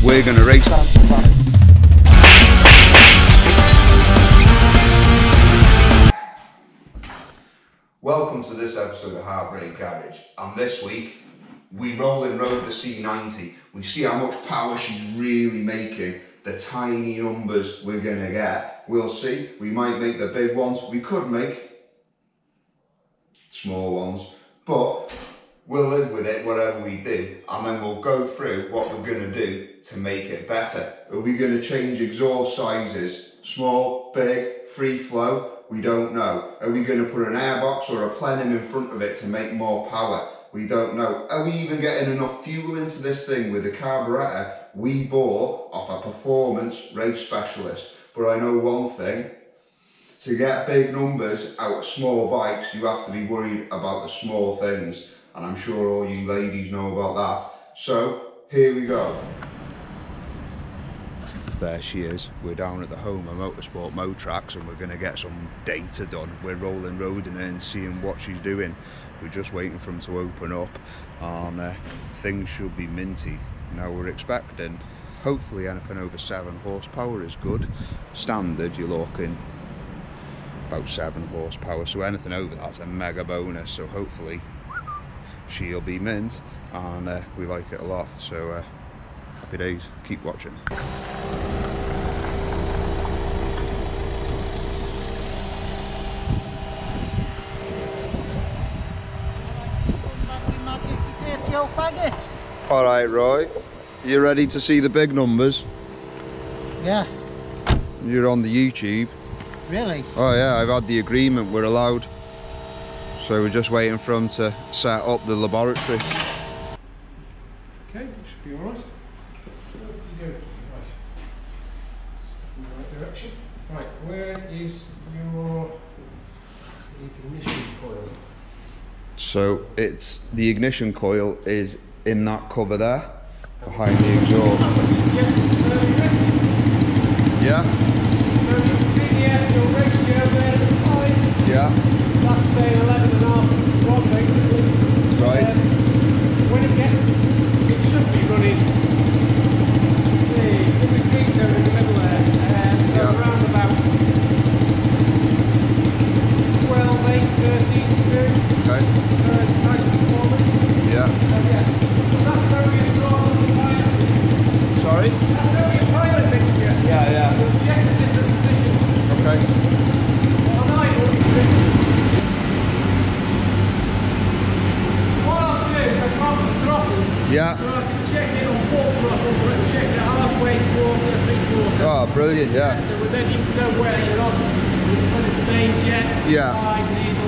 we're going to race. Welcome to this episode of Heartbreak Garage, and this week we roll and road the C90. We see how much power she's really making, the tiny numbers we're going to get. We'll see, we might make the big ones, we could make small ones, but we'll live with it whatever we do, and then we'll go through what we're going to do to make it better. Are we going to change exhaust sizes? Small, big, free flow? We don't know. Are we going to put an airbox or a plenum in front of it to make more power? We don't know. Are we even getting enough fuel into this thing with the carburetor we bought off a performance race specialist? But I know one thing, to get big numbers out of small bikes, you have to be worried about the small things. And I'm sure all you ladies know about that. So, here we go. There she is. We're down at the home of Motorsport Motracs and we're going to get some data done. We're rolling roading her and seeing what she's doing. We're just waiting for them to open up and things should be minty. Now we're expecting, hopefully anything over 7 horsepower is good. Standard, you're looking about 7 horsepower, so anything over that's a mega bonus. So hopefully she'll be mint and we like it a lot. So happy days, keep watching. Alright Roy, you ready to see the big numbers? Yeah. You're on the YouTube. Really? Oh yeah, I've had the agreement, we're allowed. So we're just waiting for them to set up the laboratory. Okay, it should be alright. What are you doing? Right. Step in the right direction. Right, where is your ignition coil? So it's the ignition coil is in that cover there, behind the exhaust. Yeah. So you can see the air fuel ratio there at the side. Yeah. That's saying 11.5 to 1 basically. Right. When it should be running the green zone in the middle there. So Yeah. around about 12, 8, 13, 2. Okay. Nice performance. Yeah. Yeah. That's only a draw on the pilot. Sorry? That's only a pilot mixture. Yeah, yeah. We'll check the different positions. Okay. On idle, what I'll do is I can't drop it. Yeah. So I can check it on full throttle, but I check it halfway, quarter, 3/4. Oh, brilliant, yeah. So then you can know where you're on. You can put a stage jet, Yeah. slide, needle.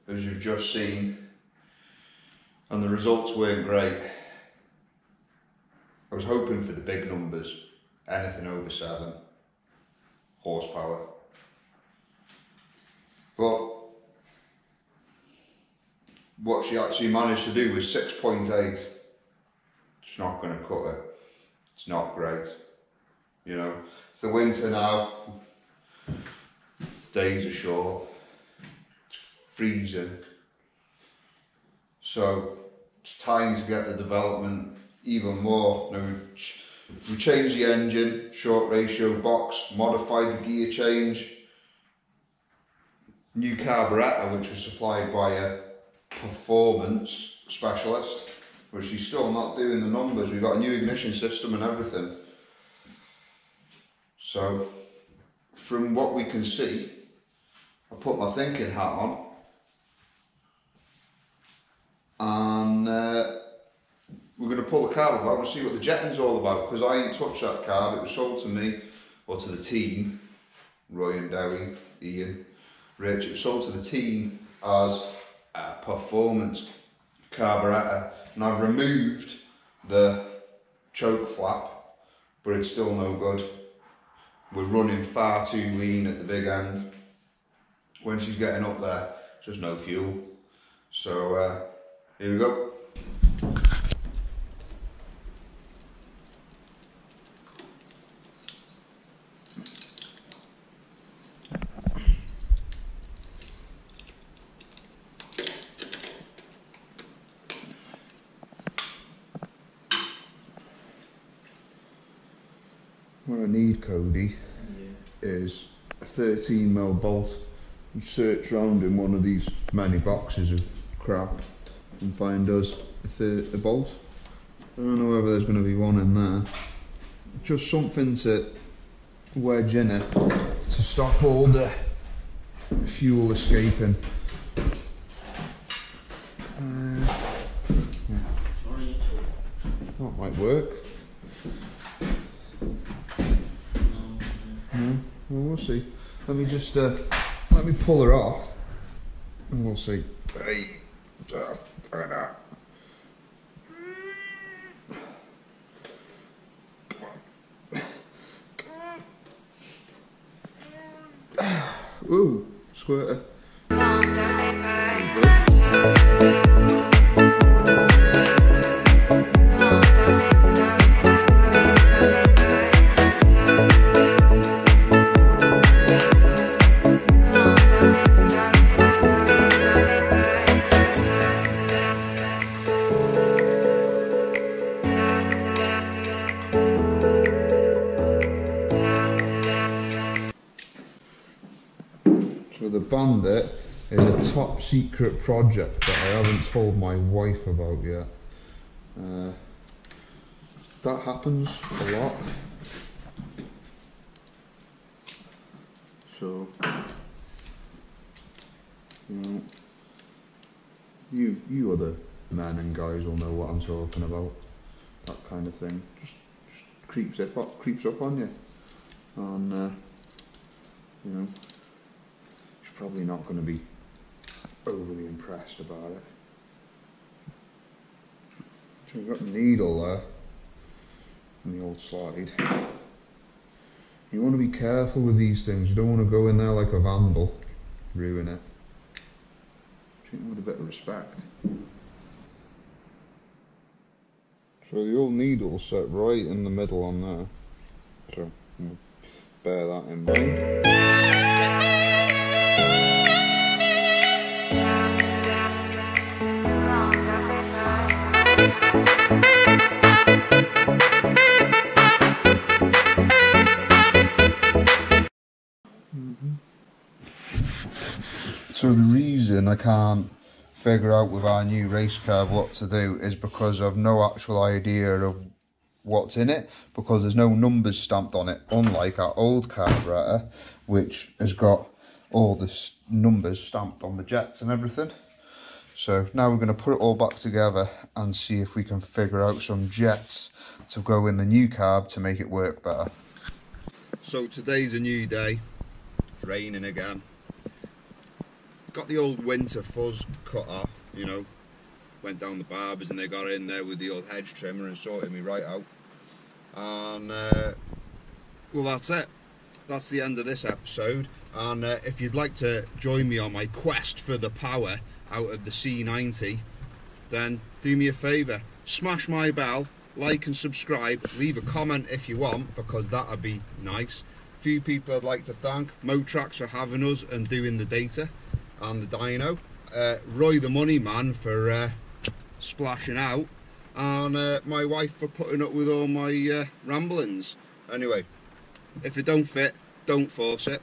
as you've just seen, and the results weren't great. I was hoping for the big numbers, anything over 7 horsepower. But what she actually managed to do was 6.8. It's not going to cut it. It's not great. You know, it's the winter now. Days are short. It's freezing. So it's time to get the development even more. You know, we changed the engine, short ratio box, modified the gear change, new carburettor which was supplied by a performance specialist, which she's still not doing the numbers. We've got a new ignition system and everything. So from what we can see, I put my thinking hat on and we're going to pull the carb apart and see what the jetting's all about, because I ain't touched that carb. It was sold to me, or to the team, Roy and Dowie, Ian, Rich. It was sold to the team as a performance carburettor, and I've removed the choke flap, but it's still no good. We're running far too lean at the big end. When she's getting up there, there's just no fuel. So here we go. What I need, Cody, is a 13mm bolt. You search around in one of these many boxes of crap and find us a bolt. I don't know whether there's going to be one in there. Just something to wedge in it to stop all the fuel escaping. That might work. Well, we'll see. Let me just let me pull her off, and we'll see. Hey, ooh, squirter. So the Bandit is a top secret project that I haven't told my wife about yet. That happens a lot. So, you know, you other men and guys will know what I'm talking about. That kind of thing. Just creeps up on you. And, you know, probably not going to be overly impressed about it. So we've got the needle there and the old slide. You want to be careful with these things. You don't want to go in there like a vandal, ruin it. Treat them with a bit of respect. So the old needle's set right in the middle on there. So bear that in mind. So the reason I can't figure out with our new race carb what to do is because I've no actual idea of what's in it, because there's no numbers stamped on it, unlike our old carburetor, which has got all the numbers stamped on the jets and everything. So now we're going to put it all back together and see if we can figure out some jets to go in the new carb to make it work better. So today's a new day, raining again. Got the old winter fuzz cut off, you know. Went down the barbers and they got in there with the old hedge trimmer and sorted me right out. And well, that's it. That's the end of this episode. And if you'd like to join me on my quest for the power out of the C90, then do me a favour, smash my bell, like and subscribe, leave a comment if you want, because that'd be nice. A few people I'd like to thank: Motrac for having us and doing the data, and the dyno, Roy the money man for splashing out, and my wife for putting up with all my ramblings. Anyway, if it don't fit, don't force it.